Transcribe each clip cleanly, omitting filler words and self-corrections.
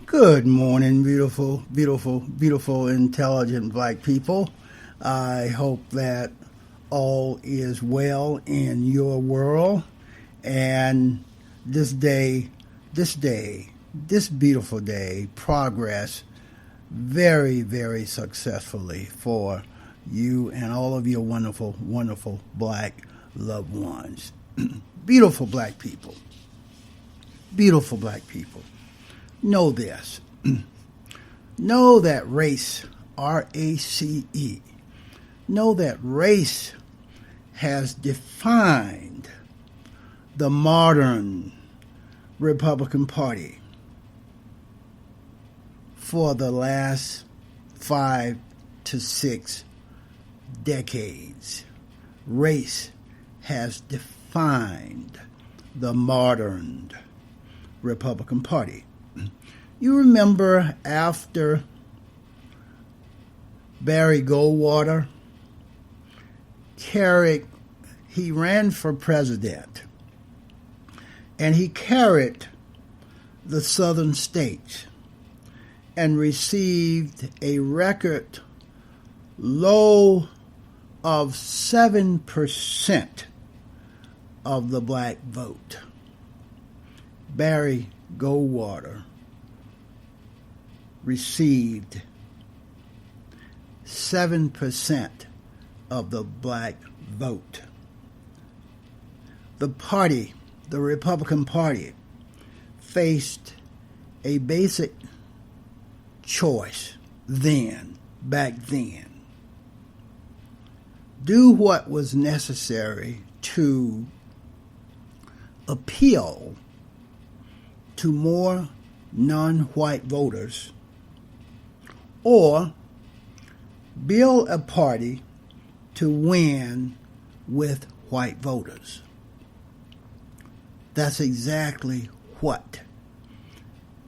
Good morning, beautiful, beautiful, beautiful, intelligent black people. I hope that all is well in your world. And this beautiful day, progress very, very successfully for you and all of your wonderful, wonderful black loved ones. Beautiful black people. Beautiful black people. Know this. Know that race, R-A-C-E, know that race has defined the modern Republican Party for the last 5 to 6 decades. Race has defined the modern Republican Party. You remember after Barry Goldwater he ran for president, and he carried the southern states and received a record low of 7% of the black vote. Barry Goldwater received 7% of the black vote. The party, the Republican Party, faced a basic choice back then. Do what was necessary to appeal to more non-white voters, or build a party to win with white voters. That's exactly what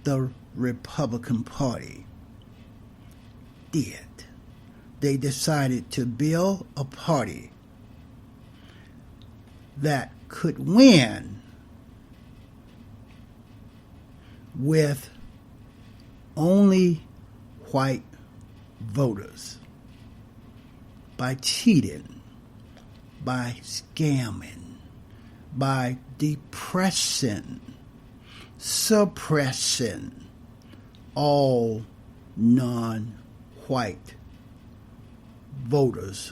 the Republican Party did. They decided to build a party that could win with only white voters by cheating, by scamming, by depressing, suppressing all non-white voters'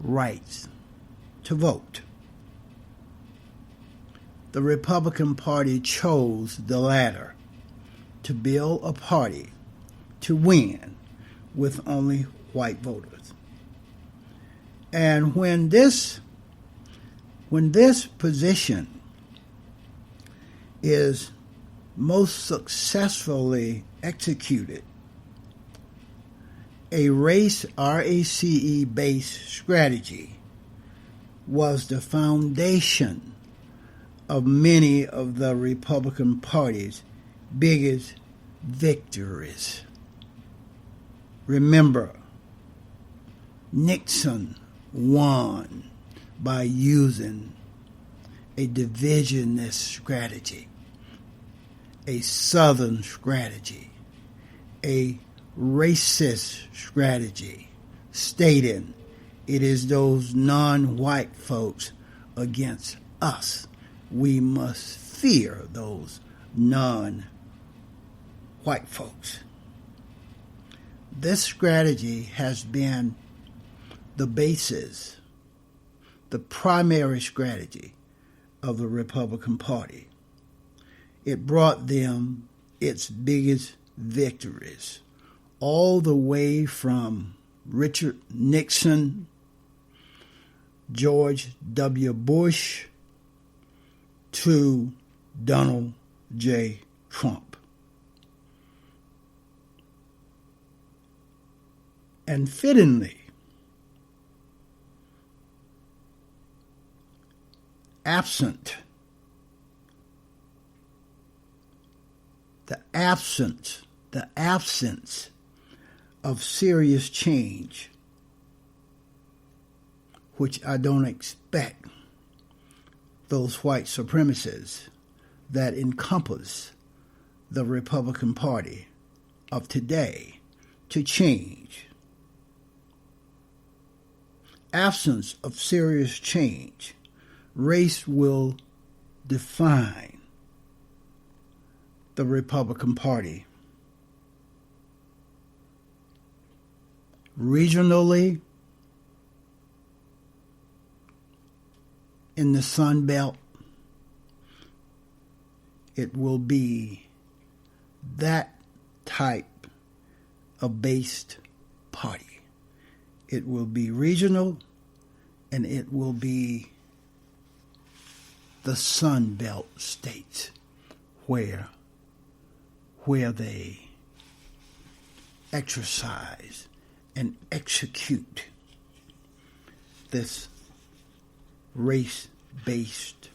rights to vote. The Republican Party chose the latter, to build a party to win with only white voters. And when this position is most successfully executed, a race, R-A-C-E based strategy was the foundation of many of the Republican Party's biggest victories. Remember, Nixon won by using a divisionist strategy, a Southern strategy, a racist strategy, stating it is those non-white folks against us. We must fear those non-white folks. This strategy has been the basis, the primary strategy of the Republican Party. It brought them its biggest victories, all the way from Richard Nixon, George W. Bush, to Donald J. Trump. And fittingly, absent the absence of serious change, which I don't expect those white supremacists that encompass the Republican Party of today to change. Absence of serious change, race will define the Republican Party. Regionally, in the Sun Belt, it will be that type of based party. It will be regional, and it will be the Sun Belt states where they exercise and execute this race-based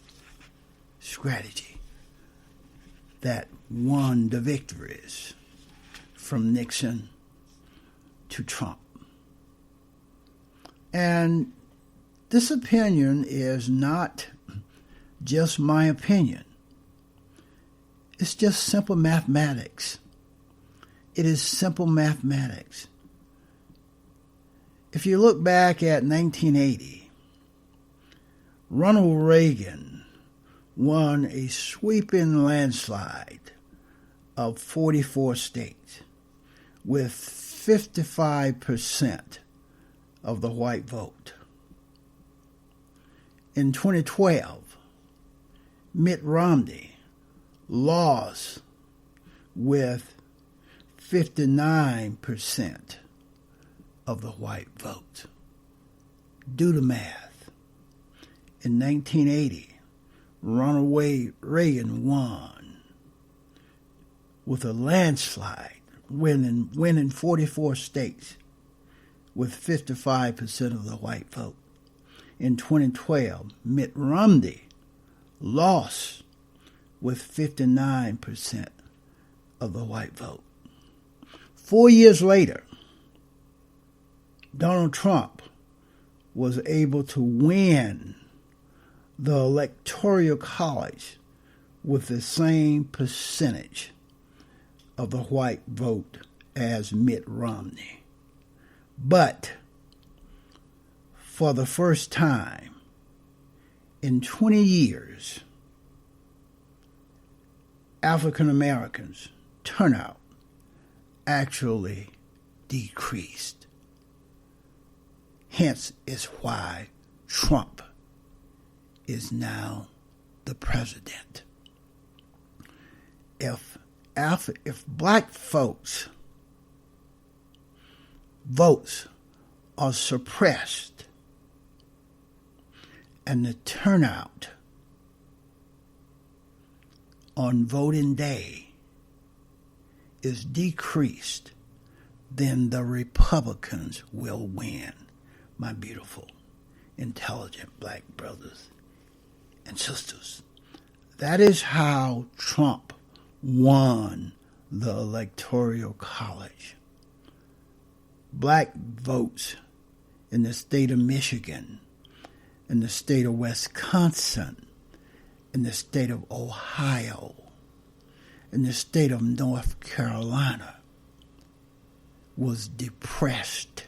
strategy that won the victories from Nixon to Trump. And this opinion is not just my opinion. It's just simple mathematics. It is simple mathematics. If you look back at 1980, Ronald Reagan won a sweeping landslide of 44 states with 55% of the white vote. In 2012, Mitt Romney lost with 59% of the white vote. Do the math. In 1980, Ronald Reagan won with a landslide, winning 44 states with 55% of the white vote. In 2012, Mitt Romney lost with 59% of the white vote. 4 years later, Donald Trump was able to win the Electoral College with the same percentage of the white vote as Mitt Romney. But for the first time in 20 years, African Americans' turnout actually decreased. Hence is why Trump is now the president. If black folks' votes are suppressed and the turnout on voting day is decreased, then the Republicans will win, my beautiful, intelligent black brothers and sisters. That is how Trump won the Electoral College. Black votes in the state of Michigan, in the state of Wisconsin, in the state of Ohio, in the state of North Carolina was depressed,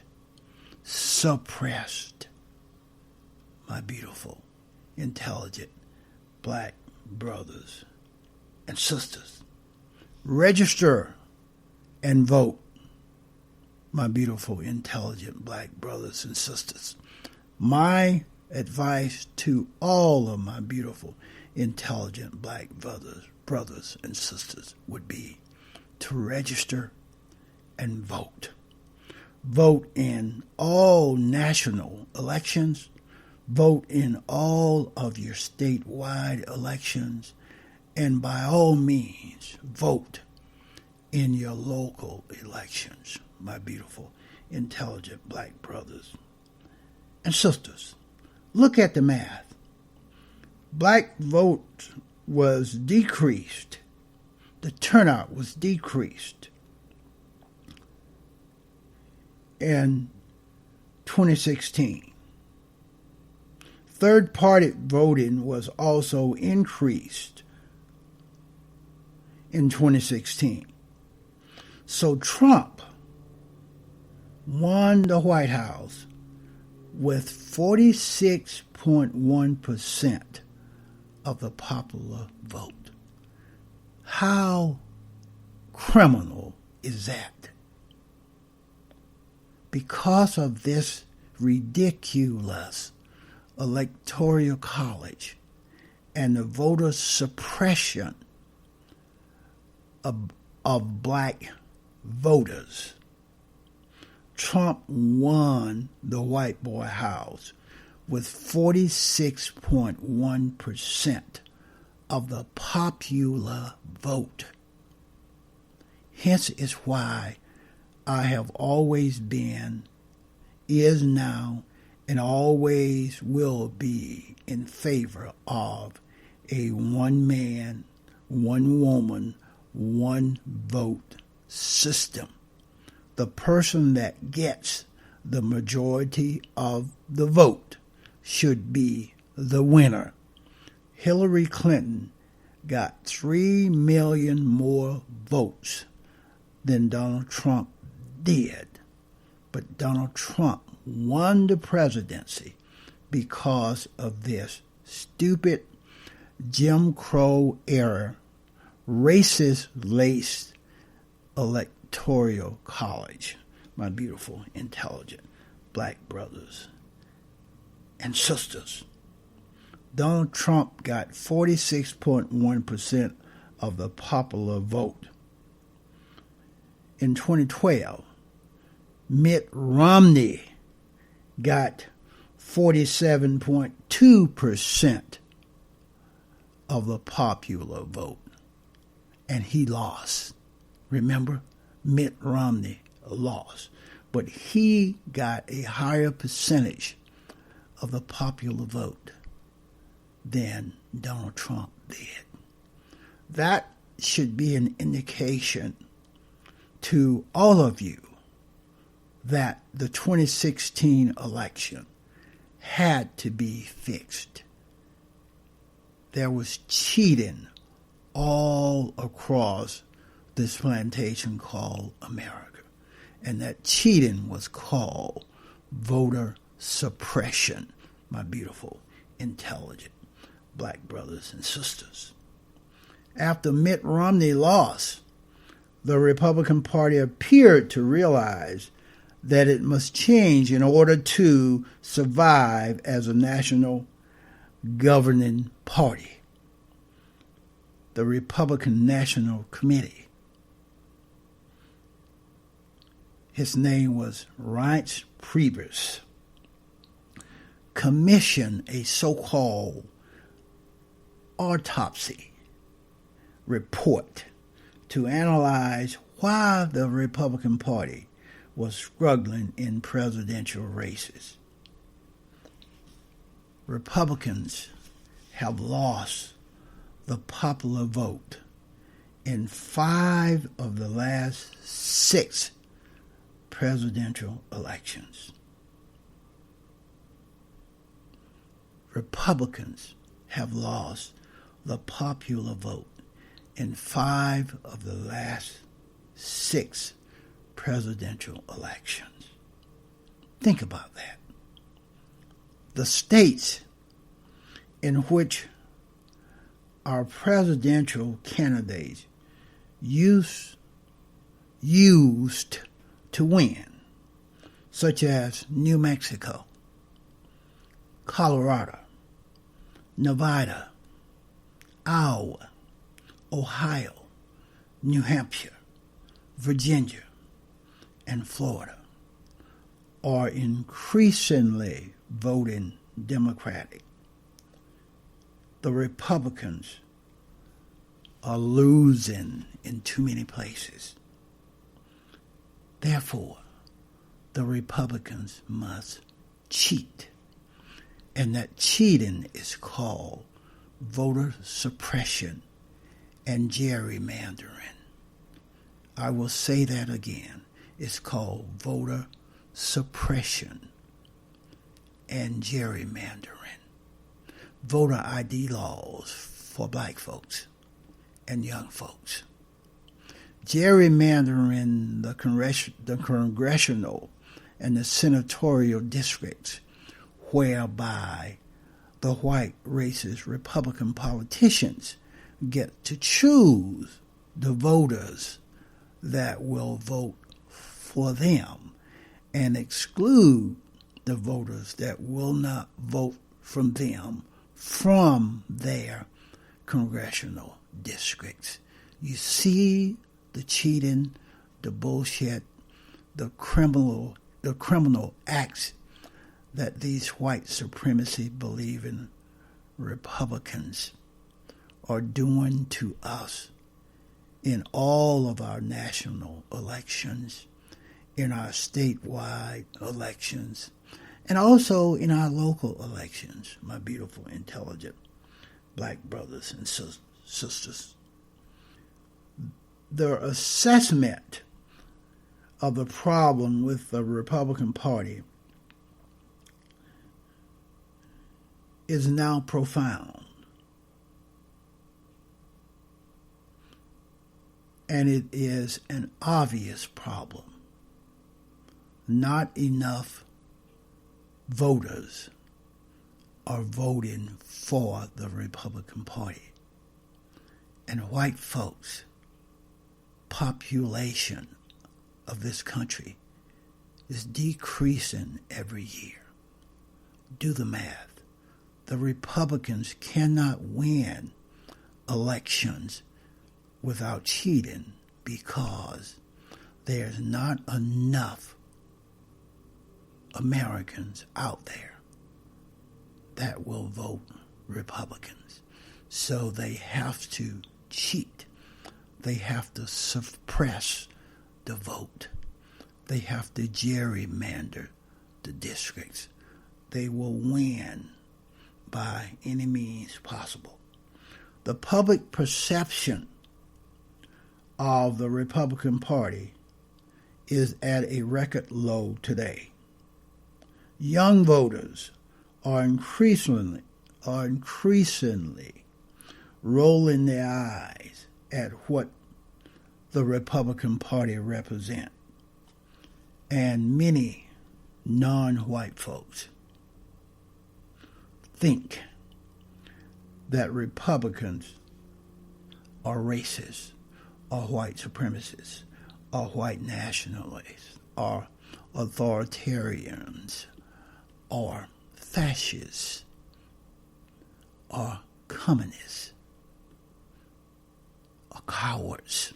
suppressed. My beautiful, intelligent black brothers and sisters, register and vote. My beautiful, intelligent black brothers and sisters. My advice to all of my beautiful, intelligent black brothers and sisters would be to register and vote. Vote in all national elections. Vote in all of your statewide elections. And by all means, vote in your local elections, my beautiful, intelligent black brothers and sisters. Look at the math. Black vote was decreased. The turnout was decreased in 2016. Third-party voting was also increased in 2016. So Trump won the White House with 46.1% of the popular vote. How criminal is that? Because of this ridiculous electoral college and the voter suppression of black voters, Trump won the White Boy House with 46.1% of the popular vote. Hence is why I have always been, is now, and always will be in favor of a one man, one woman, one vote system. The person that gets the majority of the vote should be the winner. Hillary Clinton got 3 million more votes than Donald Trump did. But Donald Trump won the presidency because of this stupid Jim Crow era, racist-laced electoral college. My beautiful, intelligent black brothers and sisters. Donald Trump got 46.1% of the popular vote. In 2012, Mitt Romney got 47.2% of the popular vote, and he lost. Remember, Mitt Romney lost, but he got a higher percentage of the popular vote than Donald Trump did. That should be an indication to all of you that the 2016 election had to be fixed. There was cheating all across this plantation called America, and that cheating was called voter suppression, my beautiful, intelligent black brothers and sisters. After Mitt Romney lost, the Republican Party appeared to realize that it must change in order to survive as a national governing party. The Republican National Committee, his name was Reince Priebus, commissioned a so-called autopsy report to analyze why the Republican Party was struggling in presidential races. Republicans have lost the popular vote in 5 of the last 6 presidential elections. Republicans have lost the popular vote in 5 of the last 6 presidential elections. Think about that. The states in which our presidential candidates used to win, such as New Mexico, Colorado, Nevada, Iowa, Ohio, New Hampshire, Virginia, and Florida, are increasingly voting Democratic. The Republicans are losing in too many places. Therefore, the Republicans must cheat. And that cheating is called voter suppression and gerrymandering. I will say that again. It's called voter suppression and gerrymandering. Voter ID laws for black folks and young folks. gerrymandering the congressional and the senatorial districts, whereby the white racist Republican politicians get to choose the voters that will vote for them and exclude the voters that will not vote from them from their congressional districts. You see the cheating, the bullshit, the criminal acts that these white supremacy believing Republicans are doing to us in all of our national elections, in our statewide elections, and also in our local elections, my beautiful, intelligent black brothers and sisters. The assessment of the problem with the Republican Party is now profound. And it is an obvious problem. Not enough voters are voting for the Republican Party. And white folks, population of this country, is decreasing every year. Do the math. The Republicans cannot win elections without cheating because there's not enough Americans out there that will vote Republicans. So they have to cheat. They have to suppress the vote. They have to gerrymander the districts. They will win by any means possible. The public perception of the Republican Party is at a record low today. Young voters are increasingly rolling their eyes at what the Republican Party represents. And many non-white folks think that Republicans are racist, or white supremacists, or white nationalists, or authoritarians, or fascists, or communists, or cowards,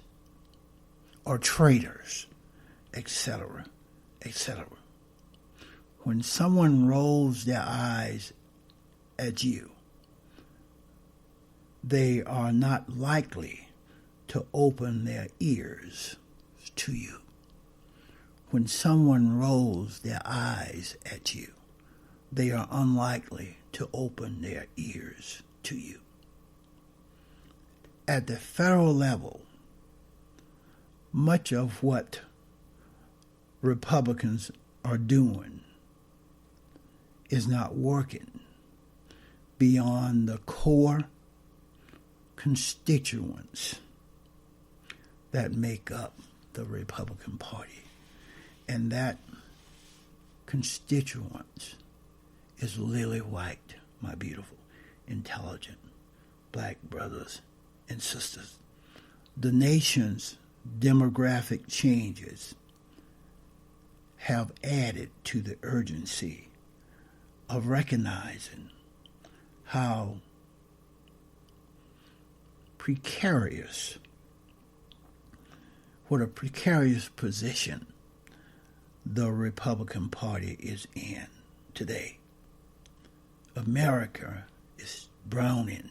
or traitors, etc., etc. When someone rolls their eyes at you, they are not likely to open their ears to you. When someone rolls their eyes at you, they are unlikely to open their ears to you. At the federal level, much of what Republicans are doing is not working beyond the core constituents that make up the Republican Party. And that constituents is lily white, my beautiful, intelligent black brothers and sisters. The nation's demographic changes have added to the urgency of recognizing how what a precarious position the Republican Party is in today. America is browning.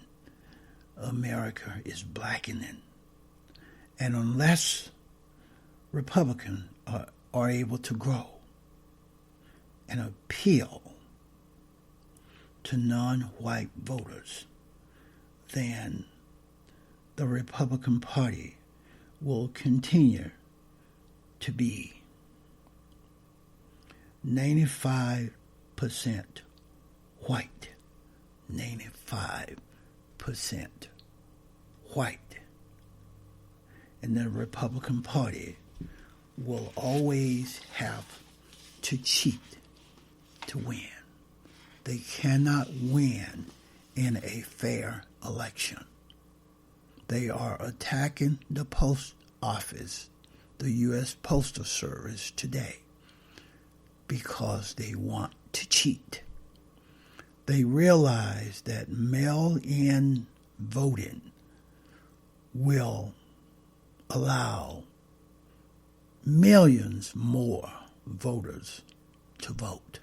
America is blackening. And unless Republicans are able to grow and appeal to non-white voters, then the Republican Party will continue to be 95% white. 95% white. and the Republican Party will always have to cheat to win. They cannot win in a fair election. They are attacking the post office, the U.S. Postal Service today, because they want to cheat. They realize that mail-in voting will allow millions more voters to vote.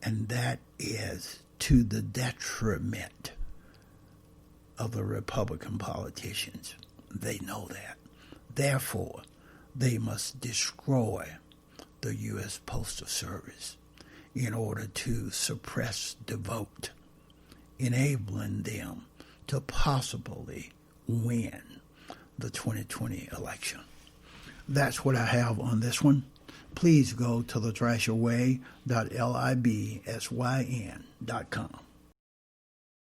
And that is to the detriment of the Republican politicians. They know that. Therefore, they must destroy the U.S. Postal Service in order to suppress the vote, enabling them to possibly win the 2020 election. That's what I have on this one. Please go to thethrasherway.libsyn.com.